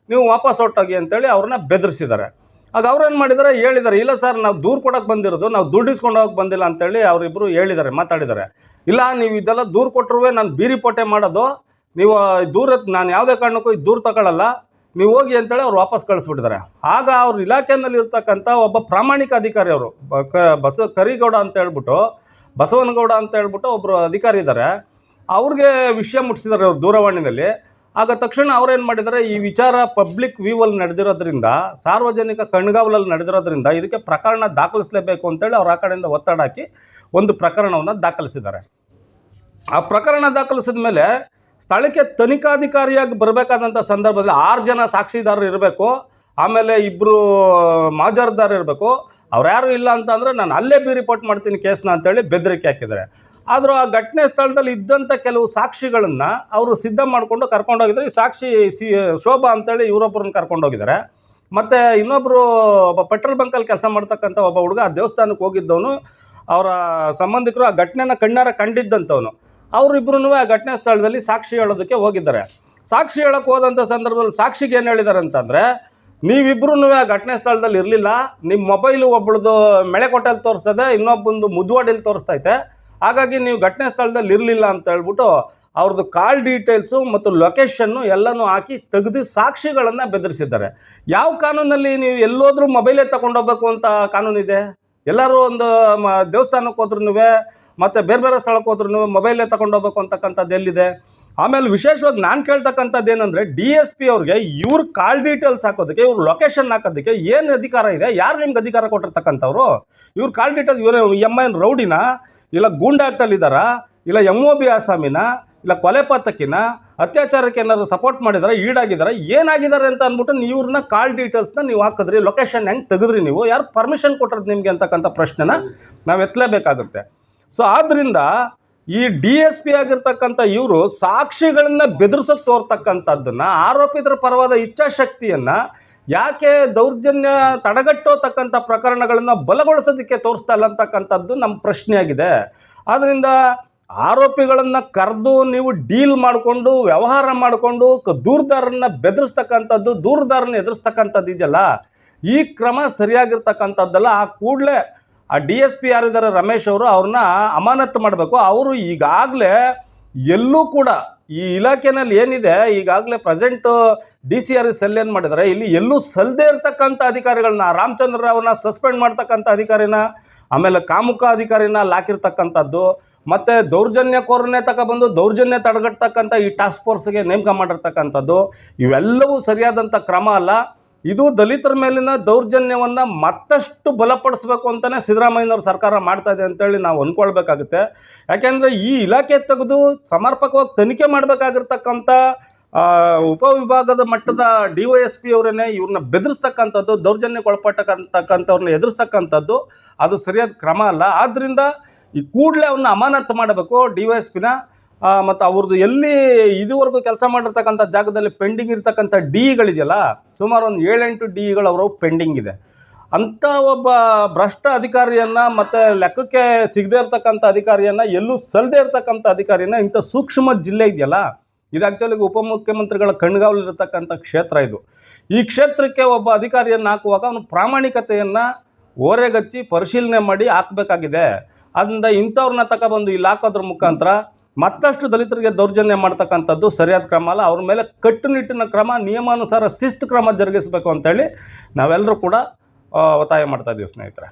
ನೀವು ವಾಪಸ್ ಹೊರಟೋಗಿ ಅಂತೇಳಿ ಅವ್ರನ್ನ ಬೆದರಿಸಿದ್ದಾರೆ. ಆಗ ಅವ್ರೇನು ಮಾಡಿದ್ದಾರೆ, ಹೇಳಿದ್ದಾರೆ, ಇಲ್ಲ ಸರ್ ನಾವು ದೂರು ಕೊಡೋಕೆ ಬಂದಿರೋದು, ನಾವು ದುಡ್ಡು ಇಸ್ಕೊಂಡು ಹೋಗಕ್ಕೆ ಬಂದಿಲ್ಲ ಅಂತೇಳಿ ಅವರಿಬ್ಬರು ಹೇಳಿದ್ದಾರೆ, ಮಾತಾಡಿದ್ದಾರೆ. ಇಲ್ಲ ನೀವು ಇದೆಲ್ಲ ದೂರು ಕೊಟ್ಟರು ನಾನು ಬೀರಿಪೋಟೆ ಮಾಡೋದು, ನೀವು ನಾನು ಯಾವುದೇ ಕಾರಣಕ್ಕೂ ಈ ದೂರು ತಗೊಳ್ಳಲ್ಲ, ನೀವು ಹೋಗಿ ಅಂತೇಳಿ ಅವ್ರು ವಾಪಸ್ ಕಳಿಸ್ಬಿಟ್ಟಿದ್ದಾರೆ. ಆಗ ಅವ್ರ ಇಲಾಖೆಯಲ್ಲಿ ಇರ್ತಕ್ಕಂಥ ಒಬ್ಬ ಪ್ರಾಮಾಣಿಕ ಅಧಿಕಾರಿ ಅವರು ಕರಿಗೌಡ ಅಂತ ಹೇಳ್ಬಿಟ್ಟು ಬಸವನಗೌಡ ಅಂತ ಹೇಳ್ಬಿಟ್ಟು ಒಬ್ಬರು ಅಧಿಕಾರಿ ಇದ್ದಾರೆ, ಅವ್ರಿಗೆ ವಿಷಯ ಮುಟ್ಟಿಸಿದ್ದಾರೆ ಅವ್ರು ದೂರವಾಣಿನಲ್ಲಿ. ಆಗ ತಕ್ಷಣ ಅವ್ರೇನು ಮಾಡಿದ್ದಾರೆ, ಈ ವಿಚಾರ ಪಬ್ಲಿಕ್ ವ್ಯೂವಲ್ಲಿ ನಡೆದಿರೋದ್ರಿಂದ, ಸಾರ್ವಜನಿಕ ಕಣ್ಗಾವಲಲ್ಲಿ ನಡೆದಿರೋದ್ರಿಂದ ಇದಕ್ಕೆ ಪ್ರಕರಣ ದಾಖಲಿಸಲೇಬೇಕು ಅಂತೇಳಿ ಅವ್ರು ಆ ಕಡೆಯಿಂದ ಒತ್ತಡ ಹಾಕಿ ಒಂದು ಪ್ರಕರಣವನ್ನು ದಾಖಲಿಸಿದ್ದಾರೆ. ಆ ಪ್ರಕರಣ ದಾಖಲಿಸಿದ ಮೇಲೆ ಸ್ಥಳಕ್ಕೆ ತನಿಖಾಧಿಕಾರಿಯಾಗಿ ಬರಬೇಕಾದಂಥ ಸಂದರ್ಭದಲ್ಲಿ 6 ಜನ ಸಾಕ್ಷಿದಾರರು ಇರಬೇಕು, ಆಮೇಲೆ 2 ಮಾಜಾರ್ದಾರ್ ಇರಬೇಕು. ಅವ್ರು ಯಾರು ಇಲ್ಲ ಅಂತಂದರೆ ನಾನು ಅಲ್ಲೇ ರಿಪೋರ್ಟ್ ಮಾಡ್ತೀನಿ ಕೇಸ್ನ ಅಂತೇಳಿ ಬೆದರಿಕೆ ಹಾಕಿದ್ದಾರೆ. ಆದರೂ ಆ ಘಟನೆ ಸ್ಥಳದಲ್ಲಿ ಇದ್ದಂಥ ಕೆಲವು ಸಾಕ್ಷಿಗಳನ್ನು ಅವರು ಸಿದ್ಧ ಮಾಡಿಕೊಂಡು ಕರ್ಕೊಂಡೋಗಿದ್ದಾರೆ. ಈ ಸಾಕ್ಷಿ ಶೋಭಾ ಅಂತೇಳಿ ಇವರೊಬ್ಬರನ್ನ ಕರ್ಕೊಂಡೋಗಿದ್ದಾರೆ. ಮತ್ತು ಇನ್ನೊಬ್ಬರು ಒಬ್ಬ ಪೆಟ್ರೋಲ್ ಬಂಕಲ್ಲಿ ಕೆಲಸ ಮಾಡ್ತಕ್ಕಂಥ ಒಬ್ಬ ಹುಡುಗ ಆ ದೇವಸ್ಥಾನಕ್ಕೆ ಹೋಗಿದ್ದವನು, ಅವರ ಸಂಬಂಧಿಕರು ಆ ಘಟನೆನ ಕಣ್ಣಾರ ಕಂಡಿದ್ದಂಥವನು, ಅವರಿಬ್ಬರೂ ಆ ಘಟನೆ ಸ್ಥಳದಲ್ಲಿ ಸಾಕ್ಷಿ ಹೇಳೋದಕ್ಕೆ ಹೋಗಿದ್ದಾರೆ. ಸಾಕ್ಷಿ ಹೇಳೋಕ್ಕೆ ಹೋದಂಥ ಸಂದರ್ಭದಲ್ಲಿ ಸಾಕ್ಷಿಗೆ ಏನು ಹೇಳಿದ್ದಾರೆ ಅಂತಂದರೆ, ನೀವಿಬ್ಬರೂ ಆ ಘಟನೆ ಸ್ಥಳದಲ್ಲಿ ಇರಲಿಲ್ಲ, ನಿಮ್ಮ ಮೊಬೈಲು ಒಬ್ಬಳದು ಮೆಳೆಕೋಟೆಯಲ್ಲಿ ತೋರಿಸ್ತದೆ, ಇನ್ನೊಬ್ಬಂದು ಮುದ್ವಾಡಿಯಲ್ಲಿ ತೋರಿಸ್ತೈತೆ, ಹಾಗಾಗಿ ನೀವು ಘಟನೆ ಸ್ಥಳದಲ್ಲಿ ಇರಲಿಲ್ಲ ಅಂತ ಹೇಳ್ಬಿಟ್ಟು ಅವ್ರದ್ದು ಕಾಲ್ ಡೀಟೇಲ್ಸು ಮತ್ತು ಲೊಕೇಶನ್ನು ಎಲ್ಲನೂ ಹಾಕಿ ತೆಗೆದು ಸಾಕ್ಷಿಗಳನ್ನು ಬೆದರಿಸಿದ್ದಾರೆ. ಯಾವ ಕಾನೂನಲ್ಲಿ ನೀವು ಎಲ್ಲೋದ್ರೂ ಮೊಬೈಲೇ ತಗೊಂಡೋಗ್ಬೇಕು ಅಂತ ಕಾನೂನಿದೆ? ಎಲ್ಲರೂ ಒಂದು ದೇವಸ್ಥಾನಕ್ಕೆ ಹೋದ್ರೂ ಮತ್ತು ಬೇರೆ ಬೇರೆ ಸ್ಥಳಕ್ಕೆ ಹೋದ್ರೂ ಮೊಬೈಲೇ ತಗೊಂಡೋಗ್ಬೇಕು ಅಂತಕ್ಕಂಥದ್ದು ಎಲ್ಲಿದೆ? ಆಮೇಲೆ ವಿಶೇಷವಾಗಿ ನಾನು ಕೇಳ್ತಕ್ಕಂಥದ್ದು ಏನಂದರೆ, DSP ಅವ್ರಿಗೆ ಇವ್ರ ಕಾಲ್ ಡೀಟೇಲ್ಸ್ ಹಾಕೋದಕ್ಕೆ, ಇವ್ರ ಲೊಕೇಶನ್ ಹಾಕೋದಕ್ಕೆ ಏನು ಅಧಿಕಾರ ಇದೆ? ಯಾರು ನಿಮ್ಗೆ ಅಧಿಕಾರ ಕೊಟ್ಟಿರ್ತಕ್ಕಂಥವ್ರು? ಇವ್ರ ಕಾಲ್ ಡೀಟೇಲ್ಸ್ ಇವರು MN ರೌಡಿನ, ಇಲ್ಲ ಗೂಂಡಾಕ್ಟಲ್ಲಿದ್ದಾರಾ, ಇಲ್ಲ MOB ಆಸಾಮಿನ, ಇಲ್ಲ ಕೊಲೆ ಪಾತಕಿನ, ಅತ್ಯಾಚಾರಕ್ಕೆ ಏನಾದರೂ ಸಪೋರ್ಟ್ ಮಾಡಿದಾರೆ, ಈಡಾಗಿದ್ದಾರೆ, ಏನಾಗಿದ್ದಾರೆ ಅಂತ ಅಂದ್ಬಿಟ್ಟು ಇವ್ರನ್ನ ಕಾಲ್ ಡೀಟೇಲ್ಸ್ನ ನೀವು ಹಾಕಿದ್ರಿ, ಲೊಕೇಶನ್ ಹೆಂಗೆ ತೆಗೆದ್ರಿ ನೀವು? ಯಾರು ಪರ್ಮಿಷನ್ ಕೊಟ್ಟಿರೋದು ನಿಮಗೆ ಅಂತಕ್ಕಂಥ ಪ್ರಶ್ನೆನ ನಾವು ಎತ್ತಲೇಬೇಕಾಗುತ್ತೆ. ಸೊ ಆದ್ದರಿಂದ ಈ DSP ಆಗಿರ್ತಕ್ಕಂಥ ಇವರು ಸಾಕ್ಷಿಗಳನ್ನ ಬೆದರಿಸೋಕೆ ತೋರ್ತಕ್ಕಂಥದ್ದನ್ನು, ಆರೋಪಿತರ ಪರವಾದ ಇಚ್ಛಾಶಕ್ತಿಯನ್ನು ಯಾಕೆ ದೌರ್ಜನ್ಯ ತಡೆಗಟ್ಟೋತಕ್ಕಂಥ ಪ್ರಕರಣಗಳನ್ನು ಬಲಗೊಳಿಸೋದಕ್ಕೆ ತೋರಿಸ್ತಾ ಇಲ್ಲ ಅಂತಕ್ಕಂಥದ್ದು ನಮ್ಮ ಪ್ರಶ್ನೆಯಾಗಿದೆ. ಆದ್ದರಿಂದ ಆರೋಪಿಗಳನ್ನು ಕರೆದು ನೀವು ಡೀಲ್ ಮಾಡಿಕೊಂಡು ವ್ಯವಹಾರ ಮಾಡಿಕೊಂಡು ದೂರುದಾರರನ್ನ ಬೆದರಿಸ್ತಕ್ಕಂಥದ್ದು, ದೂರುದಾರನ ಎದುರಿಸ್ತಕ್ಕಂಥದ್ದು ಇದೆಯಲ್ಲ, ಈ ಕ್ರಮ ಸರಿಯಾಗಿರ್ತಕ್ಕಂಥದ್ದಲ್ಲ. ಆ ಕೂಡಲೇ ಆ DSP ಯಾರಿದ್ದಾರೆ ರಮೇಶ್ ಅವರು, ಅವ್ರನ್ನ ಅಮಾನತ್ತು ಮಾಡಬೇಕು. ಅವರು ಈಗಾಗಲೇ ಎಲ್ಲೂ ಕೂಡ ಈ ಇಲಾಖೆನಲ್ಲಿ ಏನಿದೆ, ಈಗಾಗಲೇ ಪ್ರೆಸೆಂಟ್ DCRSL ಏನು ಮಾಡಿದ್ದಾರೆ, ಇಲ್ಲಿ ಎಲ್ಲೂ ಸಲ್ಲದೇ ಇರ್ತಕ್ಕಂಥ ಅಧಿಕಾರಿಗಳನ್ನ, ರಾಮಚಂದ್ರ ರಾವ್ನ ಸಸ್ಪೆಂಡ್ ಮಾಡ್ತಕ್ಕಂಥ ಅಧಿಕಾರಿನ, ಆಮೇಲೆ ಕಾಮುಕ ಅಧಿಕಾರಿನ ಹಾಕಿರ್ತಕ್ಕಂಥದ್ದು, ಮತ್ತು ದೌರ್ಜನ್ಯಕೋರನ್ನೇ ತಗೊಬಂದು ದೌರ್ಜನ್ಯ ತಡೆಗಟ್ಟತಕ್ಕಂಥ ಈ ಟಾಸ್ಕ್ ಫೋರ್ಸ್ಗೆ ನೇಮಕ ಮಾಡಿರ್ತಕ್ಕಂಥದ್ದು, ಇವೆಲ್ಲವೂ ಸರಿಯಾದಂಥ ಕ್ರಮ ಅಲ್ಲ. ಇದು ದಲಿತರ ಮೇಲಿನ ದೌರ್ಜನ್ಯವನ್ನು ಮತ್ತಷ್ಟು ಬಲಪಡಿಸಬೇಕು ಅಂತಲೇ ಸಿದ್ದರಾಮಯ್ಯನವ್ರ ಸರ್ಕಾರ ಮಾಡ್ತಾ ಇದೆ ಅಂತೇಳಿ ನಾವು ಅಂದ್ಕೊಳ್ಬೇಕಾಗುತ್ತೆ. ಯಾಕೆಂದರೆ ಈ ಇಲಾಖೆ ತೆಗೆದು ಸಮರ್ಪಕವಾಗಿ ತನಿಖೆ ಮಾಡಬೇಕಾಗಿರ್ತಕ್ಕಂಥ ಉಪವಿಭಾಗದ ಮಟ್ಟದ DYSP ಅವರನ್ನೇ ಇವ್ರನ್ನ ಬೆದರಿಸ್ತಕ್ಕಂಥದ್ದು, ದೌರ್ಜನ್ಯಕ್ಕೆ ಒಳಪಟ್ಟಕ್ಕಂಥವ್ರನ್ನ ಎದುರಿಸ್ತಕ್ಕಂಥದ್ದು ಅದು ಸರಿಯಾದ ಕ್ರಮ ಅಲ್ಲ. ಆದ್ದರಿಂದ ಈ ಕೂಡಲೇ ಅವ್ರನ್ನ ಅಮಾನತು ಮಾಡಬೇಕು DYSPನ. ಮತ್ತು ಅವ್ರದ್ದು ಎಲ್ಲಿ ಇದುವರೆಗೂ ಕೆಲಸ ಮಾಡಿರ್ತಕ್ಕಂಥ ಜಾಗದಲ್ಲಿ ಪೆಂಡಿಂಗ್ ಇರ್ತಕ್ಕಂಥ DEಗಳಿದೆಯಲ್ಲ, ಸುಮಾರು ಒಂದು 7-8 DEಗಳು ಅವರು ಪೆಂಡಿಂಗ್ ಇದೆ. ಅಂಥ ಒಬ್ಬ ಭ್ರಷ್ಟ ಅಧಿಕಾರಿಯನ್ನು, ಮತ್ತು ಲೆಕ್ಕಕ್ಕೆ ಸಿಗದೇ ಇರ್ತಕ್ಕಂಥ ಅಧಿಕಾರಿಯನ್ನು, ಎಲ್ಲೂ ಸಲ್ಲದೇ ಇರ್ತಕ್ಕಂಥ ಅಧಿಕಾರಿನ, ಇಂಥ ಸೂಕ್ಷ್ಮ ಜಿಲ್ಲೆ ಇದೆಯಲ್ಲ, ಇದು ಆ್ಯಕ್ಚುಲಿ ಉಪಮುಖ್ಯಮಂತ್ರಿಗಳ ಕಣ್ಗಾವಲಿರ್ತಕ್ಕಂಥ ಕ್ಷೇತ್ರ ಇದು. ಈ ಕ್ಷೇತ್ರಕ್ಕೆ ಒಬ್ಬ ಅಧಿಕಾರಿಯನ್ನು ಹಾಕುವಾಗ ಅವನು ಪ್ರಾಮಾಣಿಕತೆಯನ್ನು ಓರೆಗಚ್ಚಿ ಪರಿಶೀಲನೆ ಮಾಡಿ ಹಾಕಬೇಕಾಗಿದೆ. ಅದರಿಂದ ಇಂಥವ್ರನ್ನ ತಗೊಬಂದು ಇಲ್ಲಿ ಹಾಕೋದ್ರ ಮುಖಾಂತರ ಮತ್ತಷ್ಟು ದಲಿತರಿಗೆ ದೌರ್ಜನ್ಯ ಮಾಡ್ತಕ್ಕಂಥದ್ದು ಸರಿಯಾದ ಕ್ರಮ ಅಲ್ಲ. ಅವ್ರ ಮೇಲೆ ಕಟ್ಟುನಿಟ್ಟಿನ ಕ್ರಮ, ನಿಯಮಾನುಸಾರ ಶಿಸ್ತು ಕ್ರಮ ಜರುಗಿಸಬೇಕು ಅಂತೇಳಿ ನಾವೆಲ್ಲರೂ ಕೂಡ ಒತ್ತಾಯ ಮಾಡ್ತಾ ಇದ್ದೀವಿ ಸ್ನೇಹಿತರೆ.